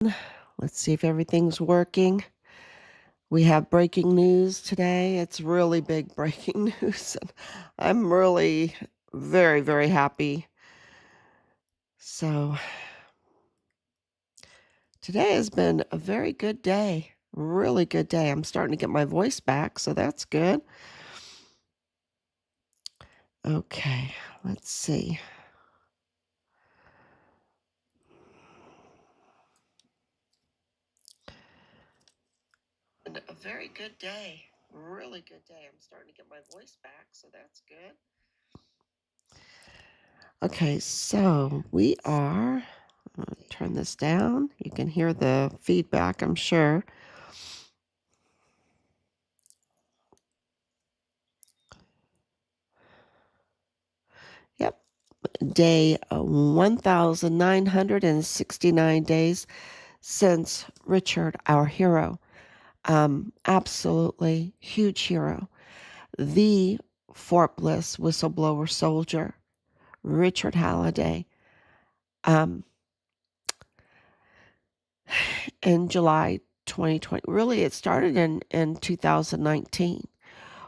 Let's see if everything's working. We have breaking news today. It's really big breaking news. And I'm really very, very happy. So, today has been a very good day. Really good day. I'm starting to get my voice back, so that's good. Okay, let's see. A very good day. Really good day. I'm starting to get my voice back, so that's good. Okay, so we are. Turn this down. You can hear the feedback, I'm sure. Yep. Day 1,969 days since Richard, our hero, absolutely huge hero, the Fort Bliss whistleblower soldier, Richard Halliday, in July 2020. Really, it started in 2019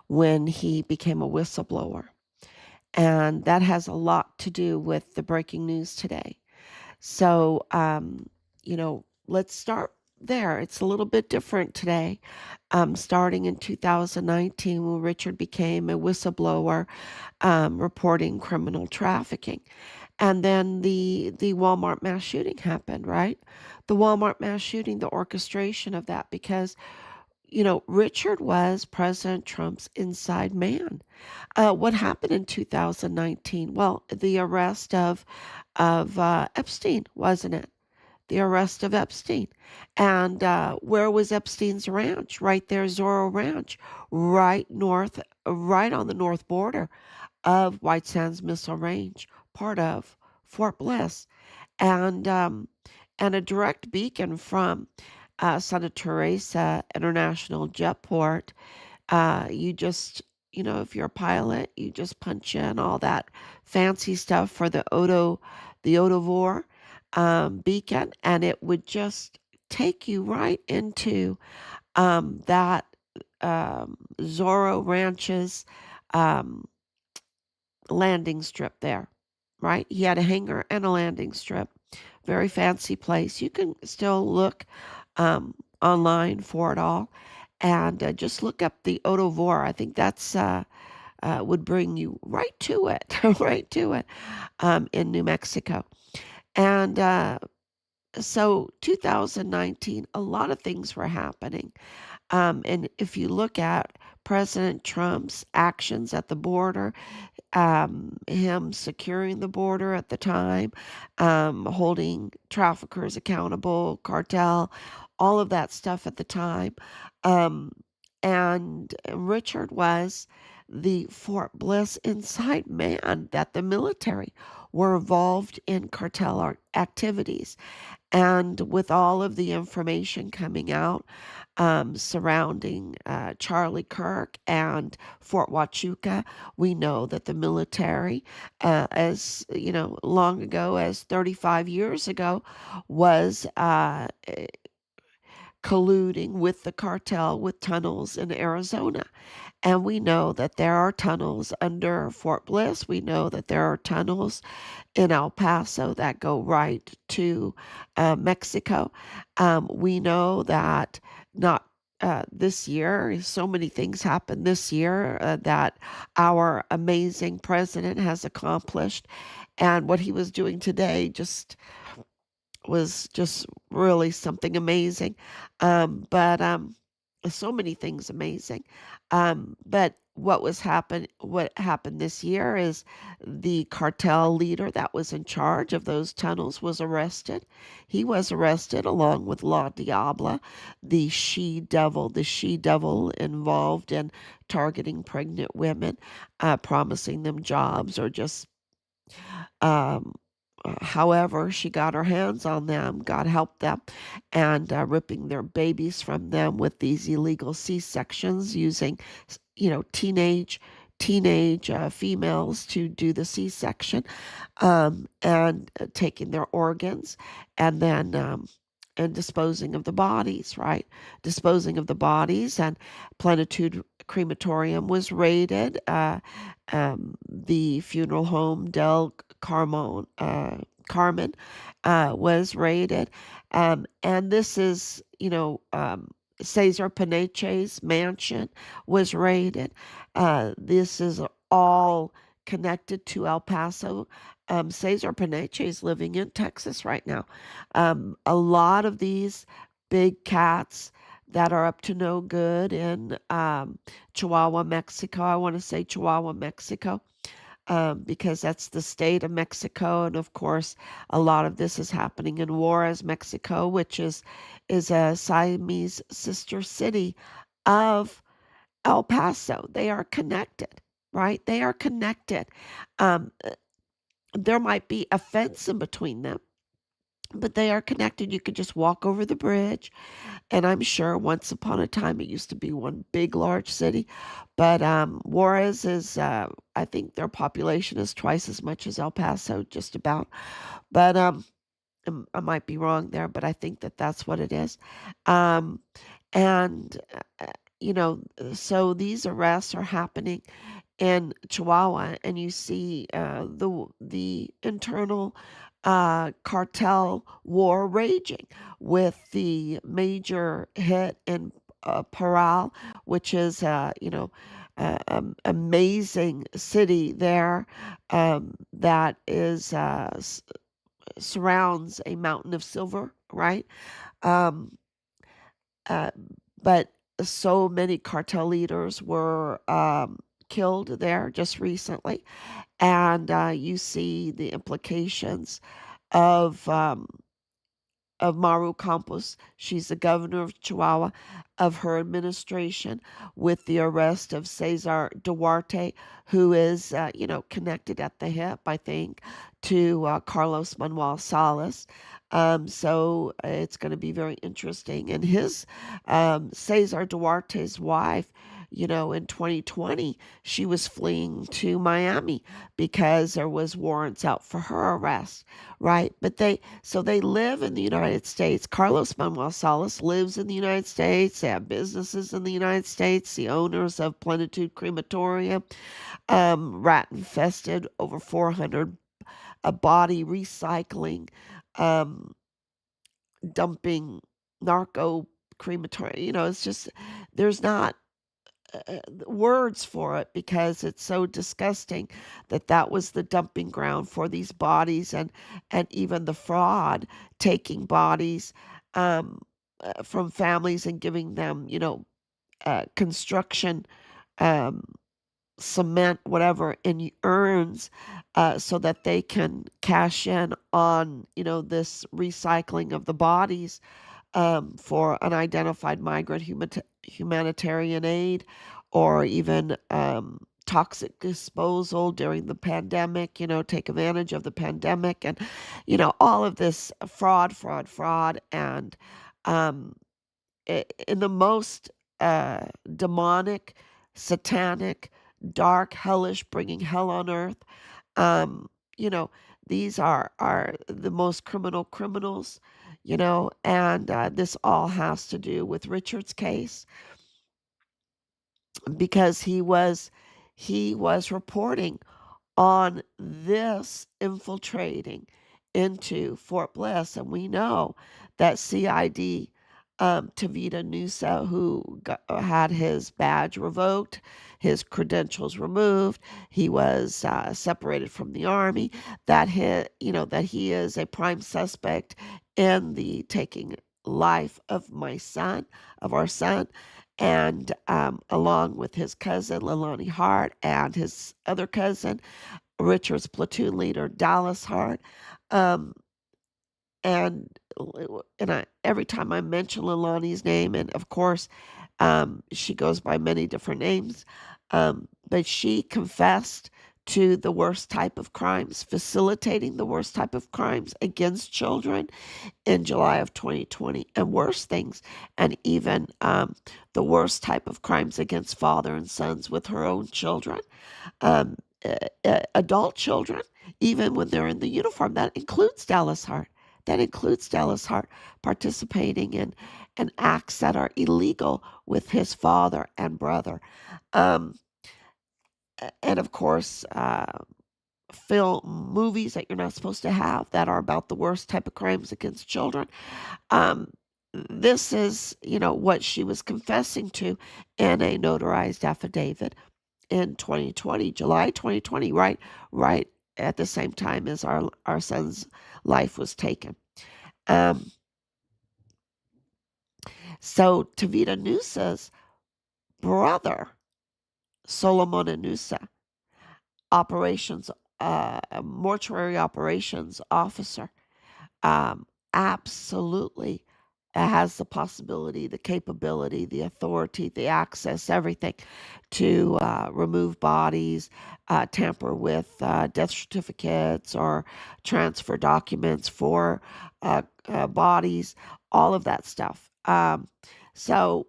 when he became a whistleblower. And that has a lot to do with the breaking news today. So, let's start there. It's a little bit different today. Starting in 2019, when Richard became a whistleblower reporting criminal trafficking. And then the Walmart mass shooting happened, right? The Walmart mass shooting, the orchestration of that, because Richard was President Trump's inside man. What happened in 2019? Well, the arrest of Epstein, wasn't it? The arrest of Epstein. And where was Epstein's ranch? Right there, Zorro Ranch, right on the north border of White Sands Missile Range, part of Fort Bliss, and a direct beacon from Santa Teresa International Jetport. You just, if you're a pilot, you just punch in all that fancy stuff for the Odovor beacon, and it would just take you right into that Zorro Ranch's um, landing strip there, right? He had a hangar and a landing strip. Very fancy place. You can still look online for it all. And just look up the Odovor. I think that's would bring you right to it, right to it in New Mexico. And so 2019, a lot of things were happening. And if you look at President Trump's actions at the border, him securing the border at the time, holding traffickers accountable, cartel, all of that stuff at the time. Um, and Richard was the Fort Bliss inside man that the military were involved in cartel activities. And with all of the information coming out surrounding Charlie Kirk and Fort Huachuca, we know that the military, as long ago as 35 years ago, was colluding with the cartel with tunnels in Arizona. And we know that there are tunnels under Fort Bliss. We know that there are tunnels in El Paso that go right to Mexico. We know that not this year, so many things happened this year that our amazing president has accomplished. And what he was doing today was just really something amazing. But so many things amazing. But what happened this year is the cartel leader that was in charge of those tunnels was arrested. He was arrested along with La Diabla, the she devil involved in targeting pregnant women, promising them jobs or just um, however she got her hands on them, God help them, and ripping their babies from them with these illegal C-sections, using, teenage females to do the C-section, and taking their organs, and then and disposing of the bodies, right? Disposing of the bodies, and Plenitude Crematorium was raided. The funeral home Carmen was raided. And this is, Cesar Paneche's mansion was raided. This is all connected to El Paso. Cesar Paneche is living in Texas right now. A lot of these big cats that are up to no good in Chihuahua, Mexico. I want to say Chihuahua, Mexico, because that's the state of Mexico. And of course, a lot of this is happening in Juarez, Mexico, which is a Siamese sister city of El Paso. They are connected, right? They are connected. Um, there might be a fence in between them, but they are connected. You could just walk over the bridge. And I'm sure once upon a time it used to be one big, large city. But Juarez is, I think their population is twice as much as El Paso, just about. But I might be wrong there, but I think that that's what it is. Um, and, so these arrests are happening in Chihuahua, and you see the internal cartel war raging, with the major hit in Parral, which is amazing city there, that is surrounds a mountain of silver, right? Um, uh, but so many cartel leaders were killed there just recently, and you see the implications of Maru Campos. She's the governor of Chihuahua, of her administration, with the arrest of Cesar Duarte, who is, connected at the hip, I think, to Carlos Manuel Salas. So it's going to be very interesting. And Cesar Duarte's wife, in 2020, she was fleeing to Miami because there was warrants out for her arrest, right? But they live in the United States. Carlos Manuel Salas lives in the United States. They have businesses in the United States. The owners of Plenitude Crematorium, rat infested, over 400 body recycling, um, dumping, narco crematorium. It's just, there's not words for it, because it's so disgusting that was the dumping ground for these bodies, and even the fraud, taking bodies from families and giving them construction, um, cement, whatever, in urns, so that they can cash in on this recycling of the bodies, for unidentified migrant humanitarian aid, or even toxic disposal during the pandemic, take advantage of the pandemic, and, all of this fraud. And um, in the most demonic, satanic, dark, hellish, bringing hell on earth. Um, you know, these are the most criminals, and this all has to do with Richard's case, because he was reporting on this infiltrating into Fort Bliss. And we know that CID, Tavita Nusa, who had his badge revoked, his credentials removed, he was separated from the Army, that he is a prime suspect in the taking life of our son, and along with his cousin Leilani Hart, and his other cousin, Richard's platoon leader Dallas Hart. Um, and every time I mention Leilani's name, and of course, she goes by many different names, but she confessed to the worst type of crimes, facilitating the worst type of crimes against children in July of 2020, and worse things, and even the worst type of crimes against father and sons with her own children, um, adult children, even when they're in the uniform. That includes Dallas Hart. That includes Dallas Hart participating in acts that are illegal with his father and brother. Um, and of course, film movies that you're not supposed to have that are about the worst type of crimes against children. Um, this is, what she was confessing to in a notarized affidavit in 2020, July 2020, right at the same time as our son's life was taken. So Tavita Nusa's brother, Solomon Nusa, operations, mortuary operations officer, absolutely has the possibility, the capability, the authority, the access, everything to remove bodies, tamper with death certificates or transfer documents for bodies, all of that stuff. So,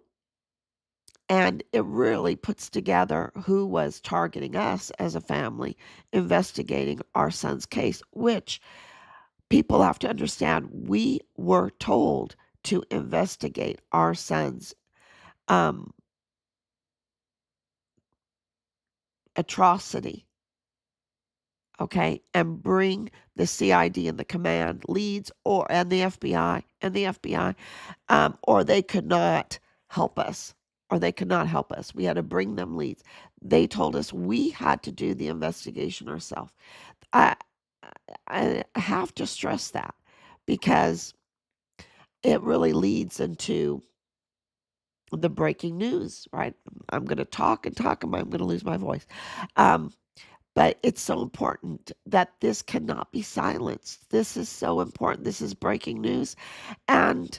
and it really puts together who was targeting us as a family investigating our son's case, which people have to understand we were told to investigate our son's atrocity, okay, and bring the CID and the command leads and the FBI, or they could not help us. We had to bring them leads. They told us we had to do the investigation ourselves. I have to stress that because it really leads into the breaking news, right? I'm going to talk and talk, and I'm going to lose my voice. But it's so important that this cannot be silenced. This is so important. This is breaking news. And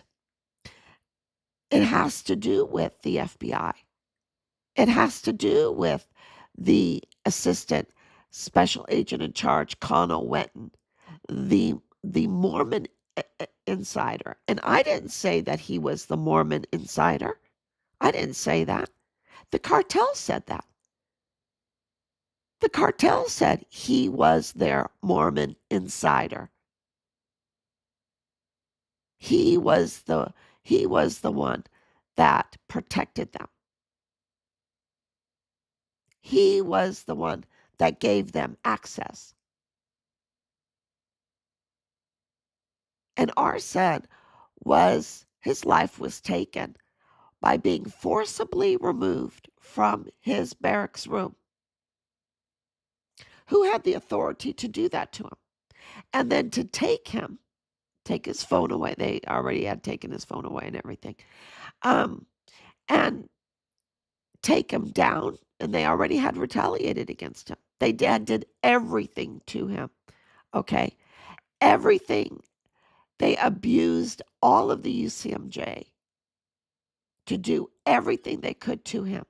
it has to do with the FBI. It has to do with the assistant special agent in charge, Connell Wetton, the Mormon insider. And I didn't say that he was the Mormon insider. I didn't say that. The cartel said that. The cartel said he was their Mormon insider. He was the one that protected them. He was the one that gave them access. And our son his life was taken by being forcibly removed from his barracks room. Who had the authority to do that to him? And then to take his phone away. They already had taken his phone away and everything. And take him down, and they already had retaliated against him. They did everything to him. Okay? Everything. They abused all of the UCMJ to do everything they could to him.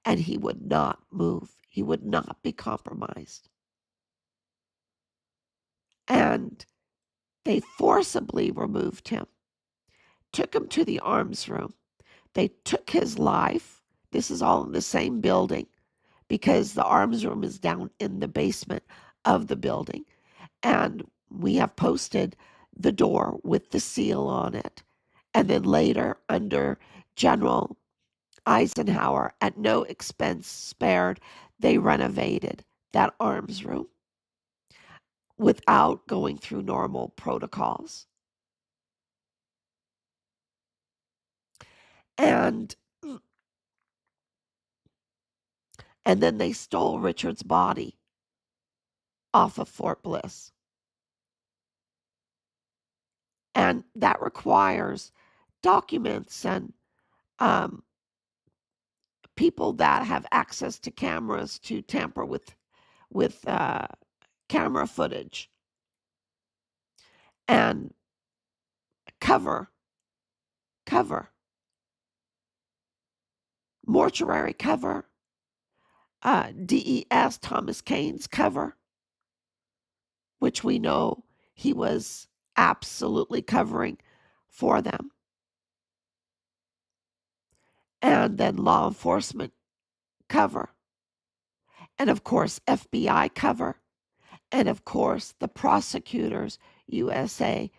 And he would not move. He would not be compromised. And they forcibly removed him, took him to the arms room. They took his life. This is all in the same building because the arms room is down in the basement of the building. And we have posted the door with the seal on it. And then later, under General Eisenhower, at no expense spared, they renovated that arms room without going through normal protocols. And then they stole Richard's body off of Fort Bliss. And that requires documents and people that have access to cameras to tamper with camera footage and cover mortuary cover, DES Thomas Kane's cover, which we know he was absolutely covering for them. And then law enforcement cover. And of course, FBI cover. And of course, the prosecutors USA,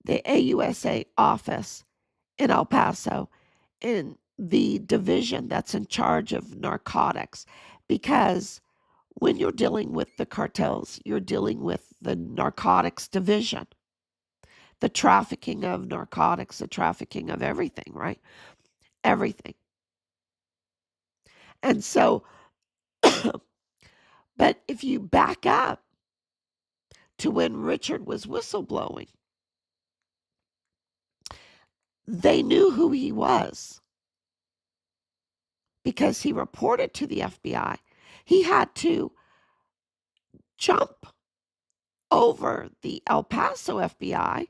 the AUSA office in El Paso, in the division that's in charge of narcotics, because when you're dealing with the cartels, you're dealing with the narcotics division, the trafficking of narcotics, the trafficking of everything, right? Everything. And so, but if you back up to when Richard was whistleblowing, they knew who he was because he reported to the FBI. He had to jump over the El Paso FBI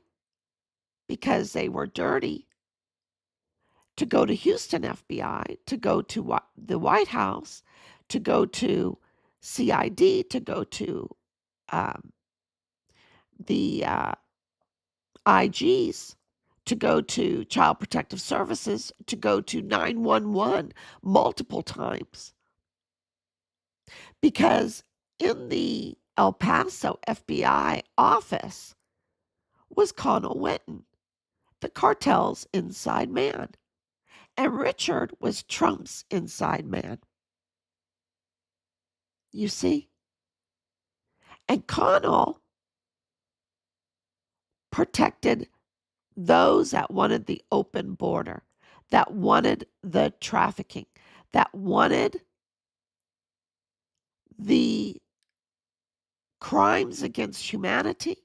because they were dirty, to go to Houston FBI, to go to the White House, to go to CID, to go to the IGs, to go to Child Protective Services, to go to 911 multiple times. Because in the El Paso FBI office was Connell Witten, the cartel's inside man. And Richard was Trump's inside man. You see? And Connell protected those that wanted the open border, that wanted the trafficking, that wanted the crimes against humanity,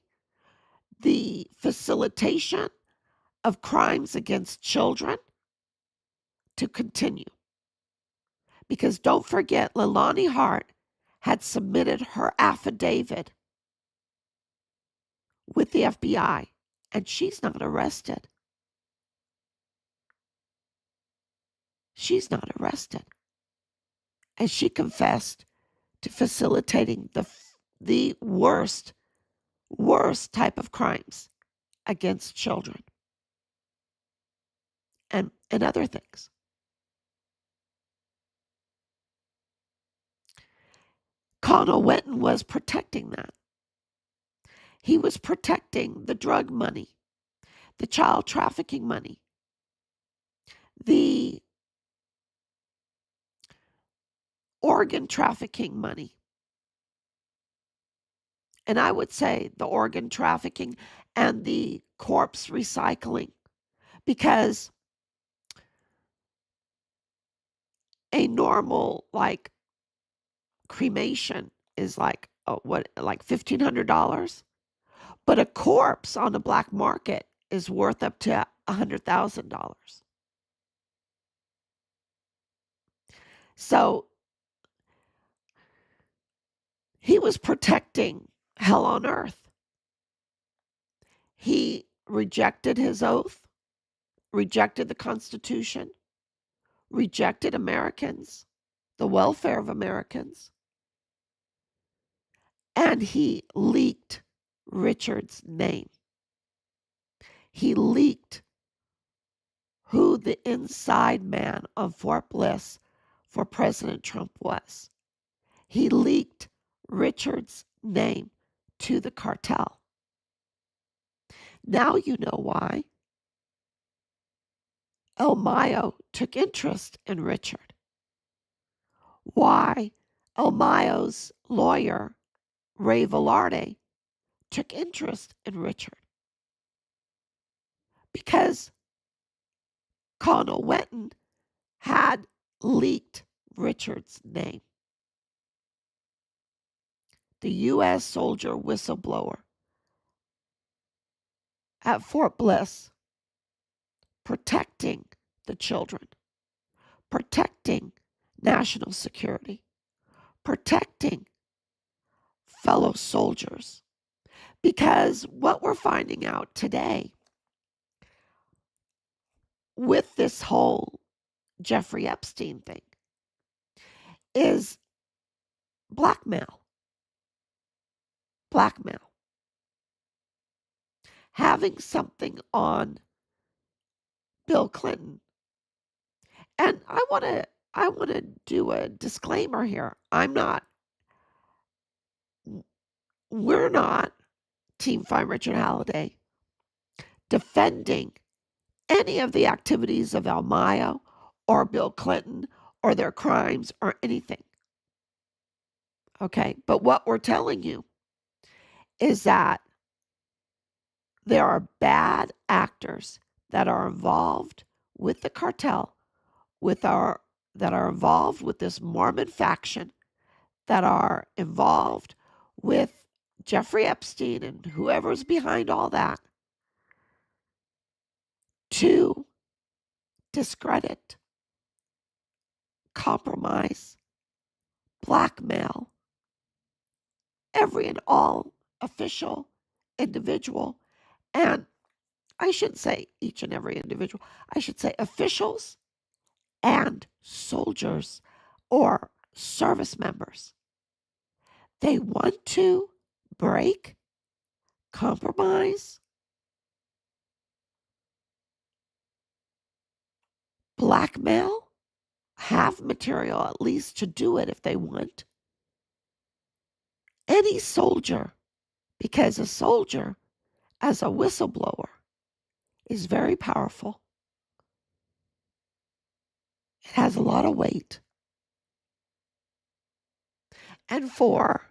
the facilitation of crimes against children to continue. Because don't forget, Leilani Hart had submitted her affidavit with the FBI, and she's not arrested. She's not arrested. And she confessed to facilitating the worst type of crimes against children and other things. Connell Witten was protecting that. He was protecting the drug money, the child trafficking money, the organ trafficking money. And I would say the organ trafficking and the corpse recycling, because a normal like cremation is like like $1,500, but a corpse on the black market is worth up to $100,000. So he was protecting hell on earth. He rejected his oath, rejected the Constitution, rejected Americans, the welfare of Americans, and he leaked Richard's name. He leaked who the inside man of Fort Bliss for President Trump was. He leaked Richard's name to the cartel. Now you know why El Mayo took interest in Richard. Why El Mayo's lawyer, Ray Velarde, took interest in Richard. Because Connell Witten had leaked Richard's name. The U.S. soldier whistleblower at Fort Bliss, protecting the children, protecting national security, protecting fellow soldiers. Because what we're finding out today with this whole Jeffrey Epstein thing is blackmail. Blackmail. Having something on Bill Clinton. And I want to do a disclaimer here. We're not Team Find Richard Halliday, defending any of the activities of El Mayo or Bill Clinton or their crimes or anything. Okay, but what we're telling you is that there are bad actors that are involved with the cartel, that are involved with this Mormon faction, that are involved with Jeffrey Epstein and whoever's behind all that, to discredit, compromise, blackmail every and all official, individual, and I shouldn't say each and every individual, I should say officials and soldiers or service members. They want to break, compromise, blackmail, have material at least to do it if they want. Any soldier, because a soldier as a whistleblower is very powerful. It has a lot of weight. And for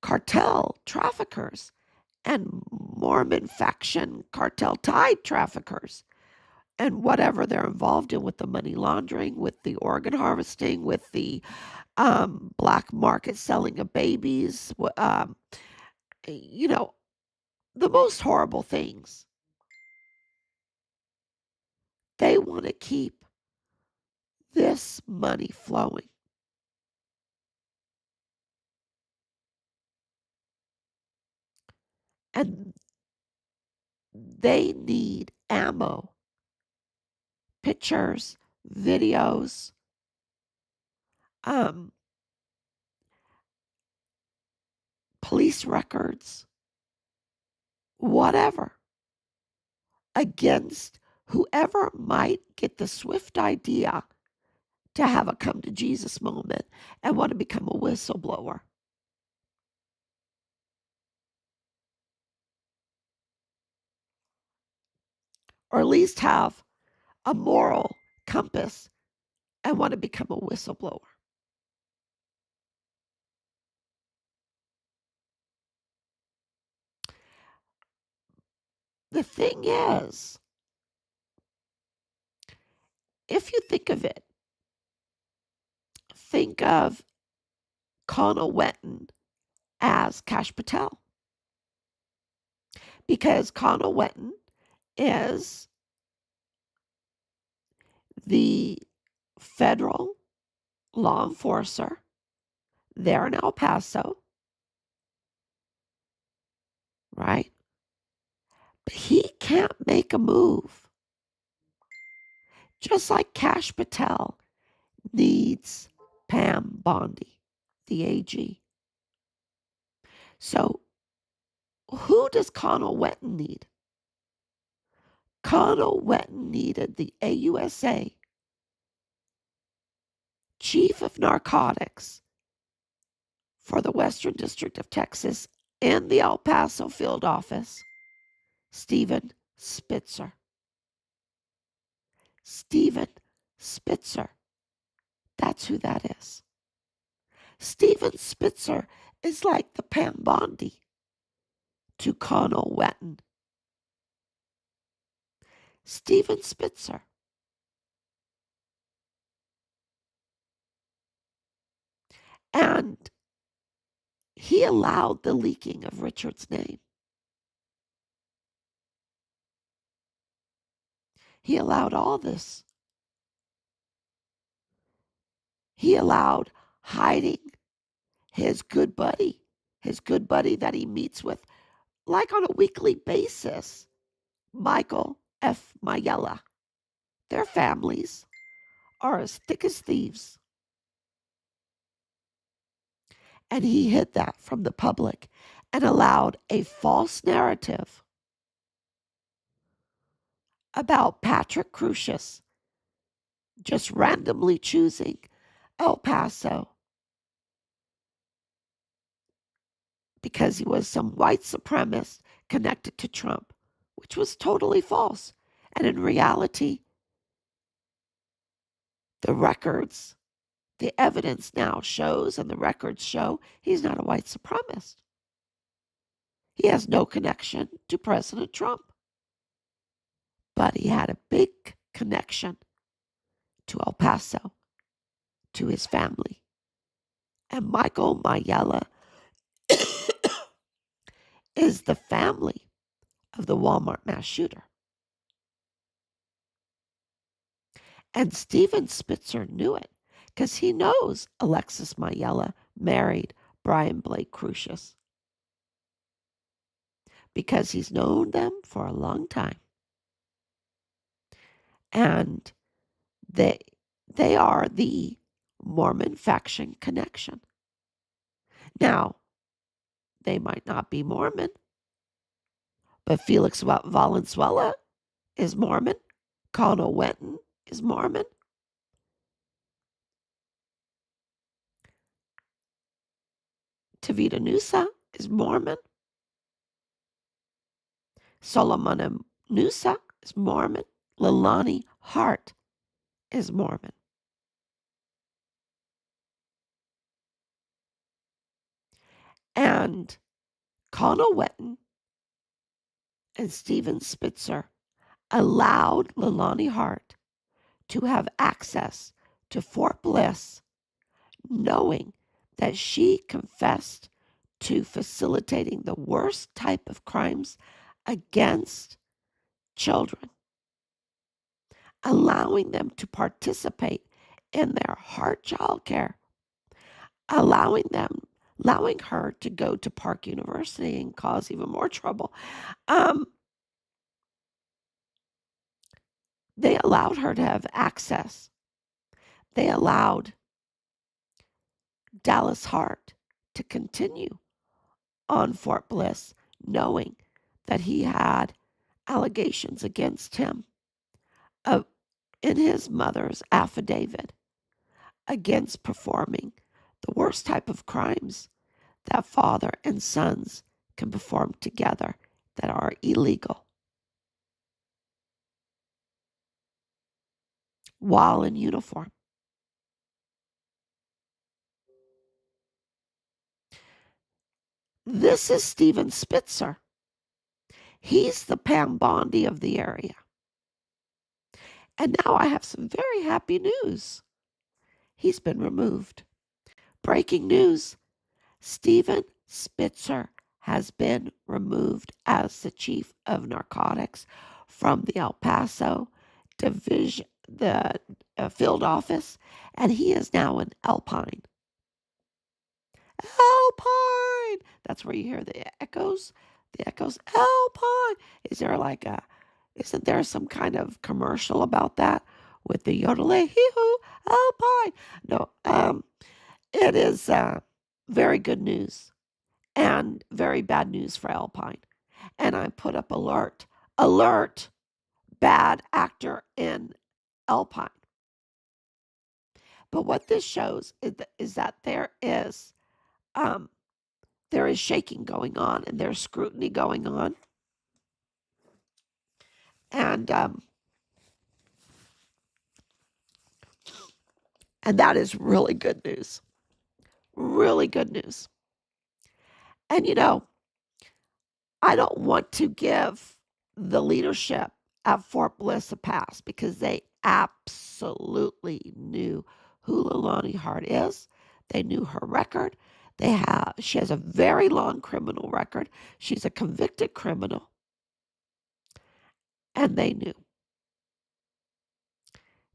cartel traffickers and Mormon faction cartel tied traffickers and whatever they're involved in with the money laundering, with the organ harvesting, with the black market selling of babies, you know, the most horrible things. They want to keep this money flowing. And they need ammo, pictures, videos, police records, whatever, against whoever might get the swift idea to have a come to Jesus moment and want to become a whistleblower. Or at least have a moral compass and want to become a whistleblower. The thing is, if you think of it, think of Connell Wetton as Kash Patel. Because Connell Wetton is the federal law enforcer there in El Paso, right? But he can't make a move. Just like Kash Patel needs Pam Bondi, the AG. So who does Connell Wetton need? Connell Wetton needed the AUSA Chief of Narcotics for the Western District of Texas and the El Paso Field Office, Steven Spitzer. Steven Spitzer. That's who that is. Steven Spitzer is like the Pam Bondi to Connell Wetton. Steven Spitzer. And he allowed the leaking of Richard's name. He allowed all this. He allowed hiding his good buddy that he meets with like on a weekly basis, Michael F. Mayella. Their families are as thick as thieves. And he hid that from the public and allowed a false narrative about Patrick Crucius just randomly choosing El Paso because he was some white supremacist connected to Trump, which was totally false. And in reality, the records, the evidence now shows, and the records show, he's not a white supremacist. He has no connection to President Trump. But he had a big connection to El Paso, to his family. And Michael Mayella is the family of the Walmart mass shooter. And Steven Spitzer knew it because he knows Alexis Mayella married Brian Blake Crucius because he's known them for a long time. And they are the Mormon faction connection. Now, they might not be Mormon, but Felix Valenzuela is Mormon. Connell Wenton is Mormon. Tavita Nusa is Mormon. Solomon Nusa is Mormon. Leilani Hart is Mormon. And Connell Wenton and Steven Spitzer allowed Leilani Hart to have access to Fort Bliss, knowing that she confessed to facilitating the worst type of crimes against children, allowing them to participate in their hard child care, allowing her to go to Park University and cause even more trouble. They allowed her to have access. They allowed Dallas Hart to continue on Fort Bliss, knowing that he had allegations against him in his mother's affidavit against performing the worst type of crimes that father and sons can perform together that are illegal while in uniform. This is Steven Spitzer. He's the Pam Bondi of the area. And now I have some very happy news. He's been removed. Breaking news. Steven Spitzer has been removed as the Chief of Narcotics from the El Paso division, the field office, and he is now in Alpine. Alpine! That's where you hear the echoes. The echoes, Alpine! Isn't there some kind of commercial about that with the yodeling, hee-hoo, Alpine? No, it is very good news and very bad news for Alpine. And I put up alert, bad actor in Alpine. But what this shows is that there is shaking going on and there's scrutiny going on. And that is really good news. Really good news. And I don't want to give the leadership at Fort Bliss a pass because they absolutely knew who Leilani Hart is. They knew her record. She has a very long criminal record. She's a convicted criminal. And they knew.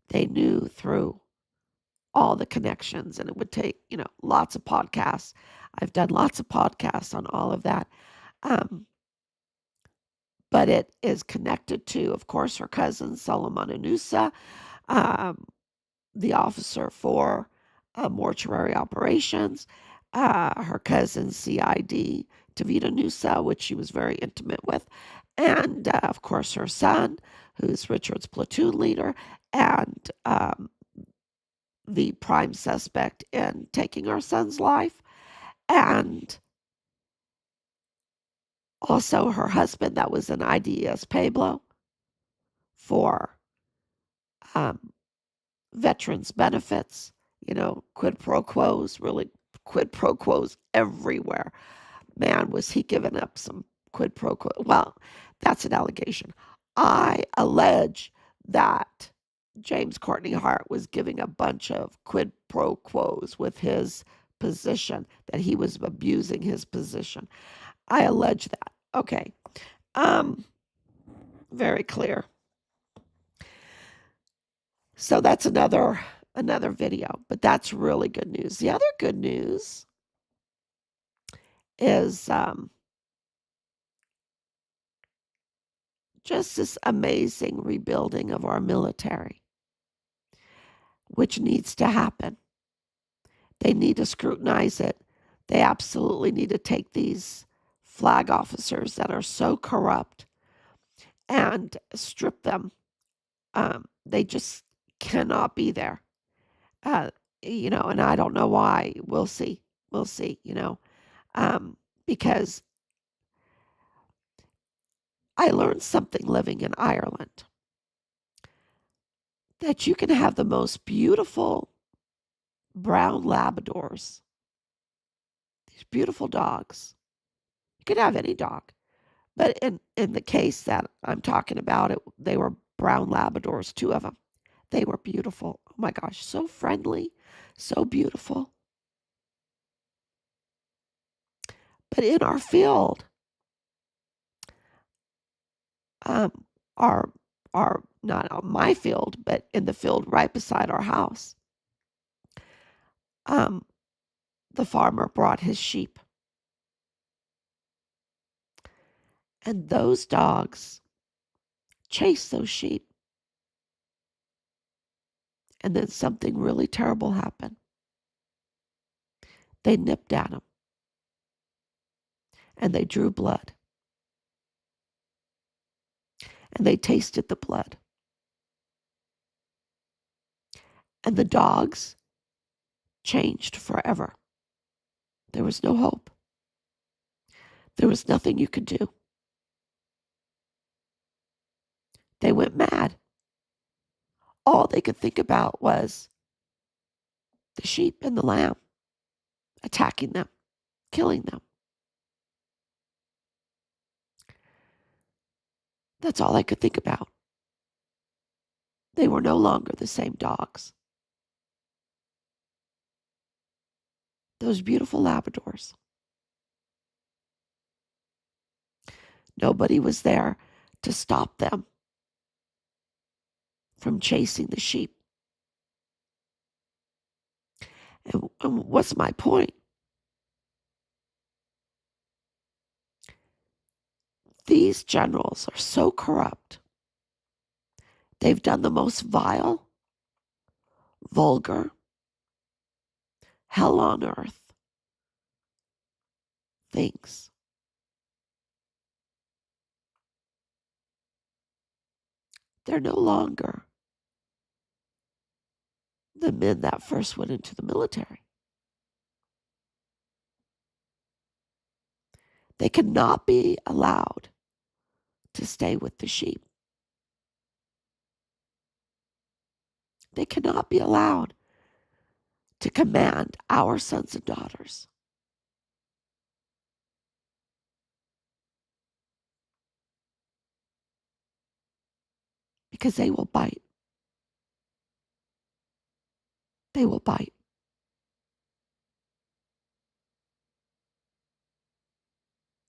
They knew through all the connections, and it would take, lots of podcasts. I've done lots of podcasts on all of that. But it is connected to, of course, her cousin, Solomon Anusa, the officer for mortuary operations, her cousin, CID, Tavita Nusa, which she was very intimate with, and, of course, her son, who's Richard's platoon leader, and the prime suspect in taking our son's life. And Also, her husband, that was an IDS Pablo for veterans benefits, quid pro quos, really quid pro quos everywhere. Man, was he giving up some quid pro quo. Well, that's an allegation. I allege that James Courtney Hart was giving a bunch of quid pro quos with his position, that he was abusing his position. I allege that. Okay. Very clear. So that's another video, but that's really good news. The other good news is just this amazing rebuilding of our military, which needs to happen. They need to scrutinize it. They absolutely need to take these flag officers that are so corrupt and strip them. They just cannot be there. And I don't know why. We'll see. Because I learned something living in Ireland, that you can have the most beautiful brown Labradors, these beautiful dogs. You could have any dog. But in the case that I'm talking about, they were brown Labradors, 2 of them. They were beautiful. Oh my gosh, so friendly, so beautiful. But in our field, our not on my field, but in the field right beside our house, the farmer brought his sheep. And those dogs chased those sheep. And then something really terrible happened. They nipped at him. And they drew blood. And they tasted the blood. And the dogs changed forever. There was no hope. There was nothing you could do. They went mad. All they could think about was the sheep and the lamb, attacking them, killing them. That's all I could think about. They were no longer the same dogs. Those beautiful Labradors. Nobody was there to stop them from chasing the sheep. And what's my point? These generals are so corrupt. They've done the most vile, vulgar, hell on earth things. They're no longer the men that first went into the military. They cannot be allowed to stay with the sheep. They cannot be allowed to command our sons and daughters. Because they will bite. They will bite.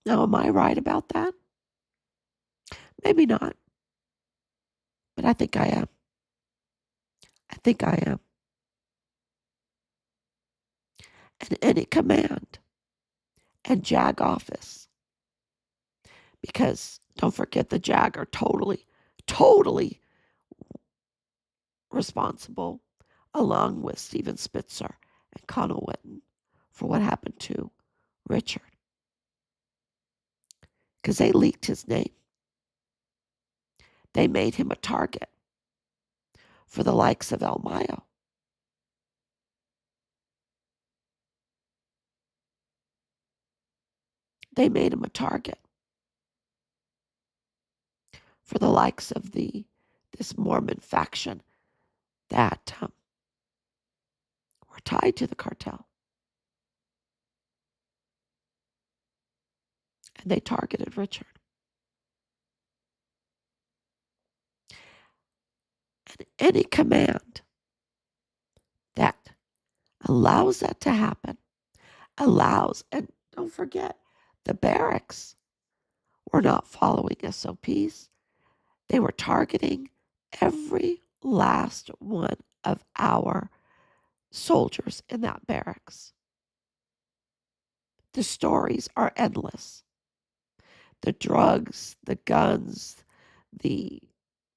Now, am I right about that? Maybe not. But I think I am. I think I am. And any command and JAG office, because don't forget the JAG are totally responsible, along with Steven Spitzer and Connell Witten, for what happened to Richard. Because they leaked his name. They made him a target for the likes of El Mayo. They made him a target. for the likes of this Mormon faction that were tied to the cartel. And they targeted Richard. And any command that allows that to happen, and don't forget, the barracks were not following SOPs. They were targeting every last one of our soldiers in that barracks. The stories are endless. The drugs, the guns, the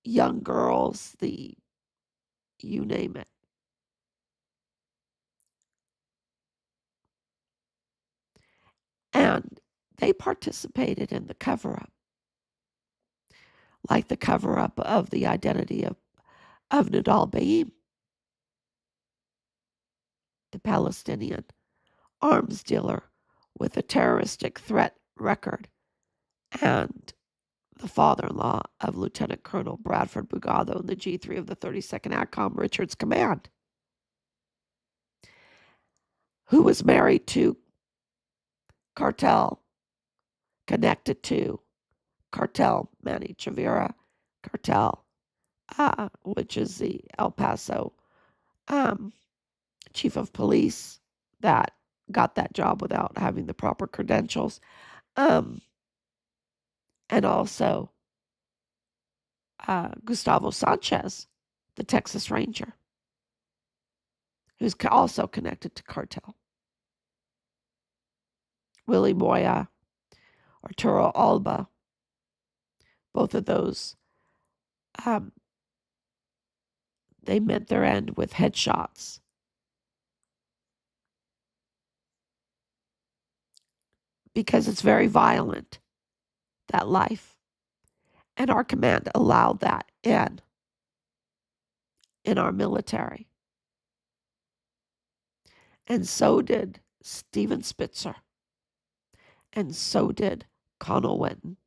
young girls, you name it. And they participated in the cover-up, like the cover-up of the identity of Nidal Baim, the Palestinian arms dealer with a terroristic threat record, and the father-in-law of Lieutenant Colonel Bradford Bugado in the G3 of the 32nd ATCOM, Richard's command, who was married to cartel, connected to cartel Manny Chavira, cartel, which is the El Paso chief of police that got that job without having the proper credentials. And also Gustavo Sanchez, the Texas Ranger, who's also connected to cartel. Willie Moya, Arturo Alba, both of those, they met their end with headshots. Because it's very violent, that life. And our command allowed that in our military. And so did Steven Spitzer. And so did Connell Wenton.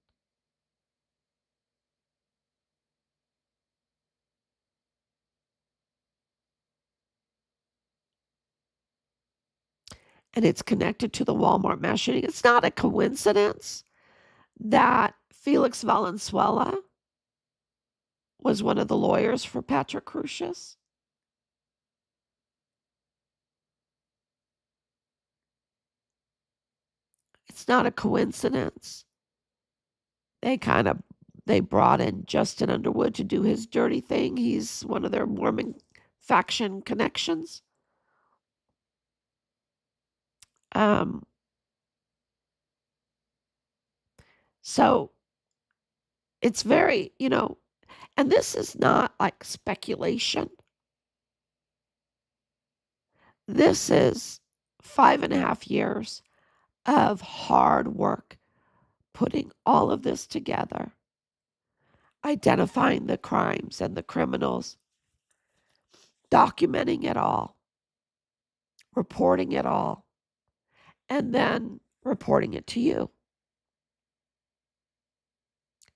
And it's connected to the Walmart mass shooting. It's not a coincidence that Felix Valenzuela was one of the lawyers for Patrick Crucius. It's not a coincidence. They brought in Justin Underwood to do his dirty thing. He's one of their Mormon faction connections. So it's very, and this is not like speculation. This is 5.5 years of hard work putting all of this together, identifying the crimes and the criminals, documenting it all, reporting it all, and then reporting it to you.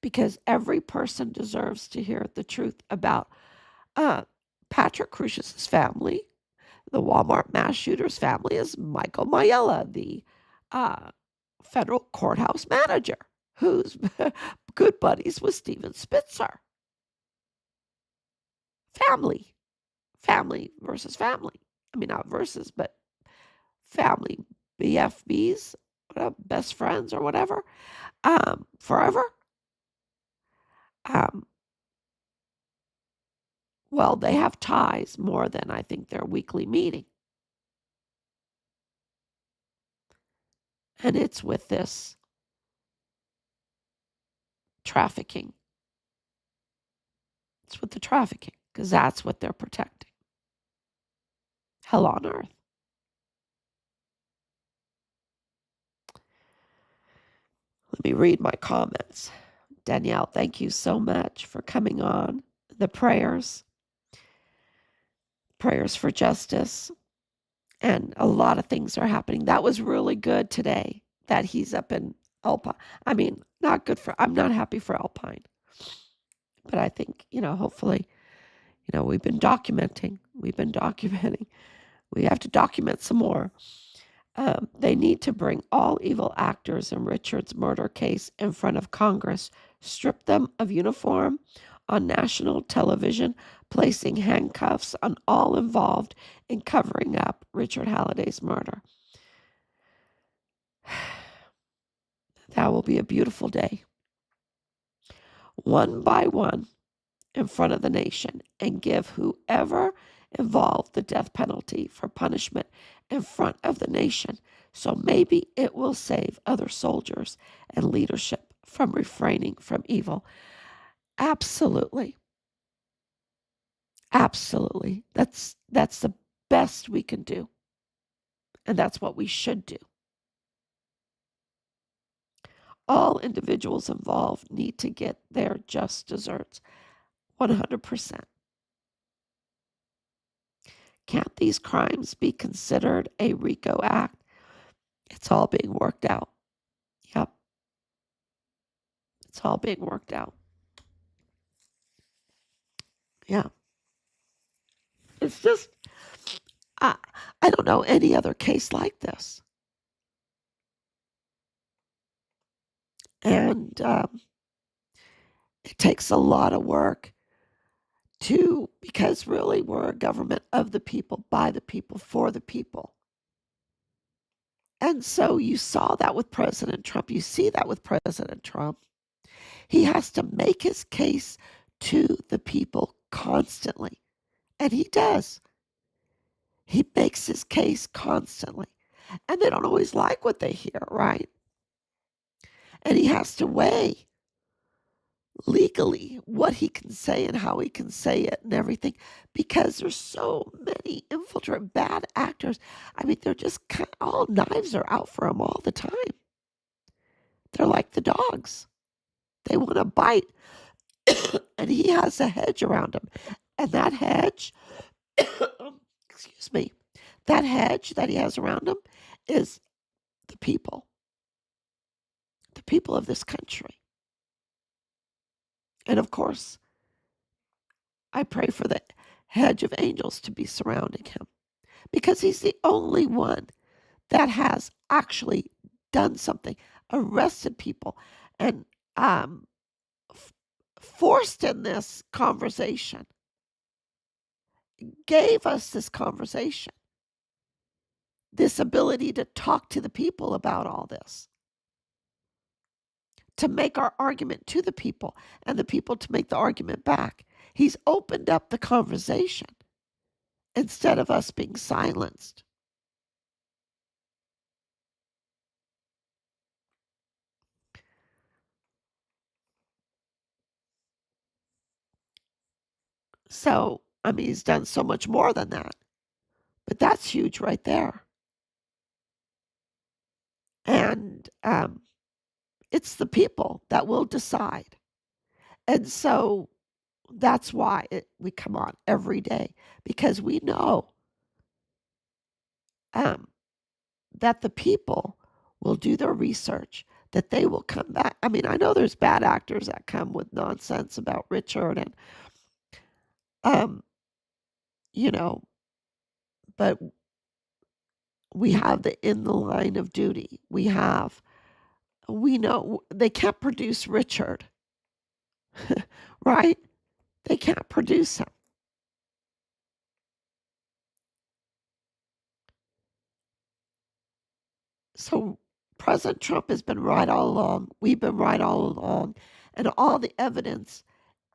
Because every person deserves to hear the truth about Patrick Crucius's family. The Walmart mass shooter's family is Michael Mayella, the federal courthouse manager, who's good buddies with Steven Spitzer. Family versus family. I mean, not versus, but family, BFBs, best friends or whatever, forever. Well, they have ties more than I think their weekly meeting. And it's with this trafficking. It's with the trafficking, because that's what they're protecting. Hell on earth. Let me read my comments. Danielle, thank you so much for coming on. The prayers for justice, and a lot of things are happening. That was really good today that he's up in Alpine. I mean, not good for, I'm not happy for Alpine. But I think, hopefully, we've been documenting. We have to document some more. They need to bring all evil actors in Richard's murder case in front of Congress, strip them of uniform on national television, placing handcuffs on all involved in covering up Richard Halliday's murder. That will be a beautiful day. One by one, in front of the nation, and give whoever involved the death penalty for punishment in front of the nation. So maybe it will save other soldiers and leadership from refraining from evil. Absolutely. Absolutely. That's the best we can do. And that's what we should do. All individuals involved need to get their just desserts. 100%. Can't these crimes be considered a RICO act? It's all being worked out. Yep. It's all being worked out. Yeah. It's just, I don't know any other case like this. And it takes a lot of work because really we're a government of the people, by the people, for the people. And so you saw that with President Trump. You see that with President Trump. He has to make his case to the people constantly. And he does. He makes his case constantly. And they don't always like what they hear, right? And he has to weigh legally what he can say and how he can say it and everything, because there's so many infiltrate bad actors. I mean, they're just all knives are out for him all the time. They're like the dogs. They want to bite. And he has a hedge around him. And that hedge, excuse me, that hedge that he has around him is the people of this country. And of course, I pray for the hedge of angels to be surrounding him, because he's the only one that has actually done something, arrested people, and forced in this conversation, gave us this conversation, this ability to talk to the people about all this, to make our argument to the people, and the people to make the argument back. He's opened up the conversation instead of us being silenced. So, I mean, he's done so much more than that. But that's huge right there. And it's the people that will decide. And so that's why we come on every day, because we know that the people will do their research, that they will come back. I mean, I know there's bad actors that come with nonsense about Richard and, but we have in the line of duty. We know they can't produce Richard, right? They can't produce him. So President Trump has been right all along. We've been right all along. And all the evidence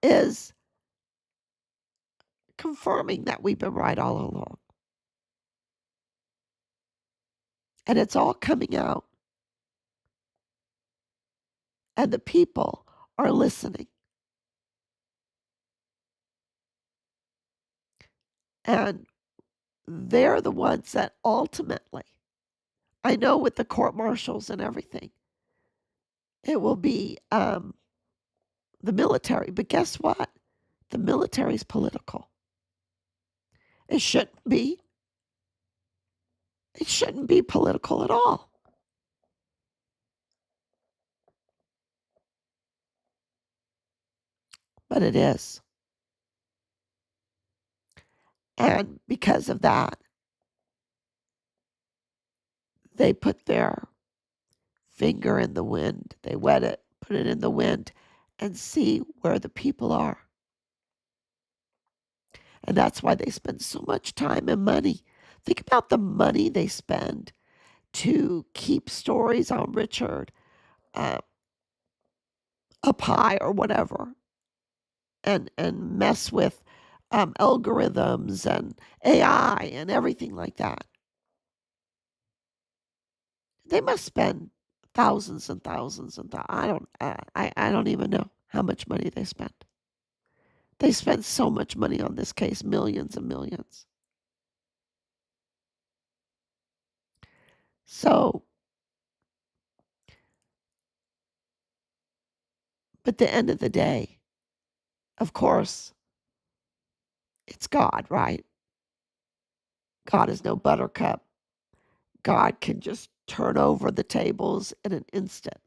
is confirming that we've been right all along. And it's all coming out. And the people are listening. And they're the ones that ultimately, I know with the court martials and everything, it will be the military. But guess what? The military is political. It shouldn't be. It shouldn't be political at all. but it is. And because of that, they put their finger in the wind. They wet it, put it in the wind, and see where the people are. And that's why they spend so much time and money. Think about the money they spend to keep stories on Richard up high or whatever, and mess with algorithms and AI and everything like that. They must spend thousands and thousands and I don't even know how much money they spend. They spent so much money on this case, millions and millions. So, but at the end of the day, of course, it's God, right? God is no buttercup. God can just turn over the tables in an instant.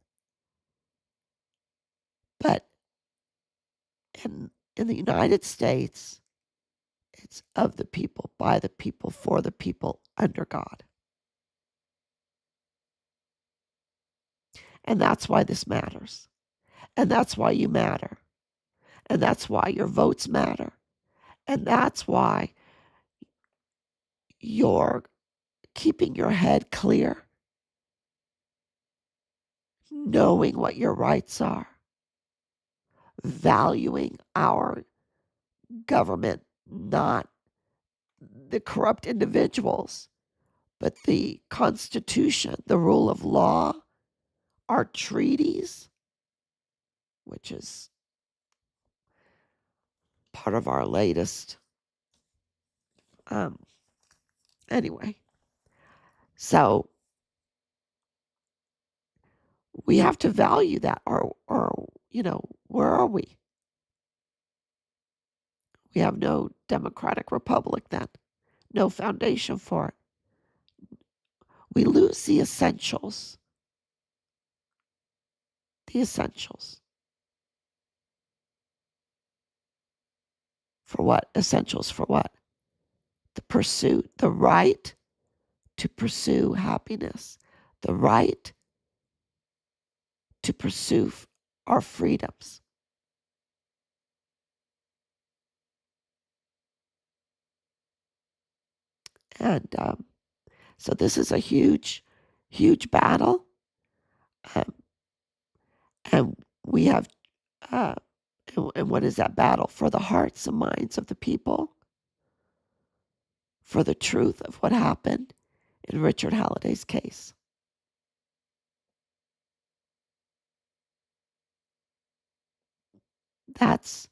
But in the United States, it's of the people, by the people, for the people, under God. And that's why this matters. And that's why you matter. And that's why your votes matter. And that's why you're keeping your head clear, knowing what your rights are, valuing our government, not the corrupt individuals, but the Constitution, the rule of law, our treaties, which is part of our latest. Anyway, so we have to value that, or where are we? We have no democratic republic then, no foundation for it. We lose the essentials. The essentials. For what? Essentials for what? The pursuit, the right to pursue happiness, the right to pursue our freedoms. And so this is a huge, huge battle. And we have, and what is that battle? For the hearts and minds of the people, for the truth of what happened in Richard Halliday's case. That's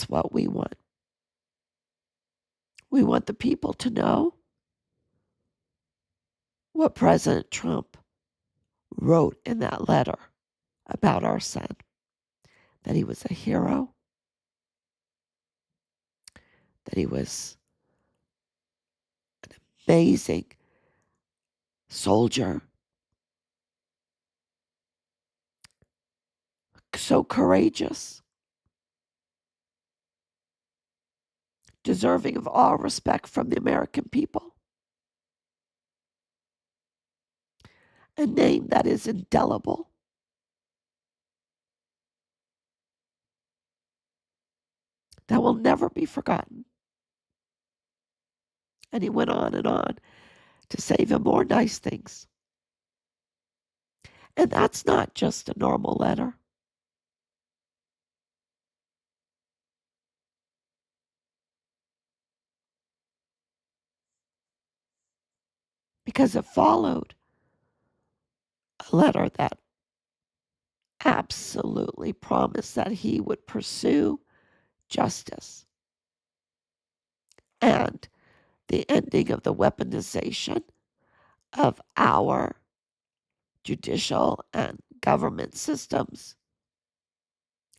what we want. We want the people to know what President Trump wrote in that letter about our son, that he was a hero, that he was an amazing soldier, so courageous, deserving of all respect from the American people. A name that is indelible. That will never be forgotten. And he went on and on to say even more nice things. And that's not just a normal letter. Because it followed a letter that absolutely promised that he would pursue justice and the ending of the weaponization of our judicial and government systems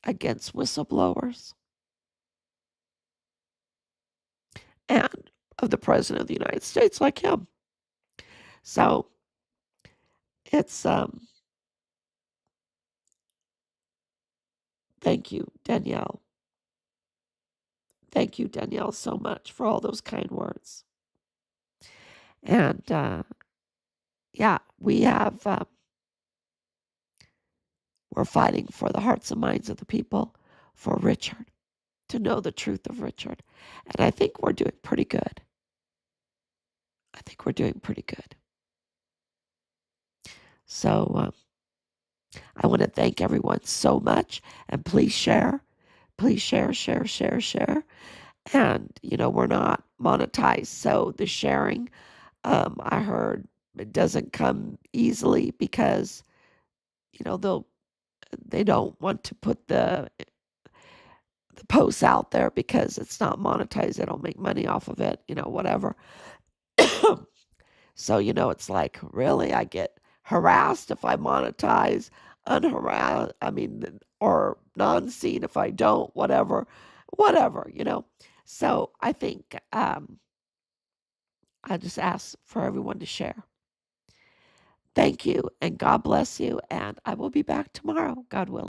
against whistleblowers and of the President of the United States like him. So it's Thank you, Danielle. Thank you, Danielle, so much for all those kind words. And yeah, we're fighting for the hearts and minds of the people, for Richard, to know the truth of Richard. And I think we're doing pretty good. So I want to thank everyone so much. And please share. Please share. And, we're not monetized. So the sharing, I heard it doesn't come easily because, they don't want to put the posts out there because it's not monetized. They don't make money off of it, whatever. So, it's like, really, I get harassed if I monetize, or non-seen if I don't, whatever. So I think I just ask for everyone to share. Thank you, and God bless you, and I will be back tomorrow, God willing.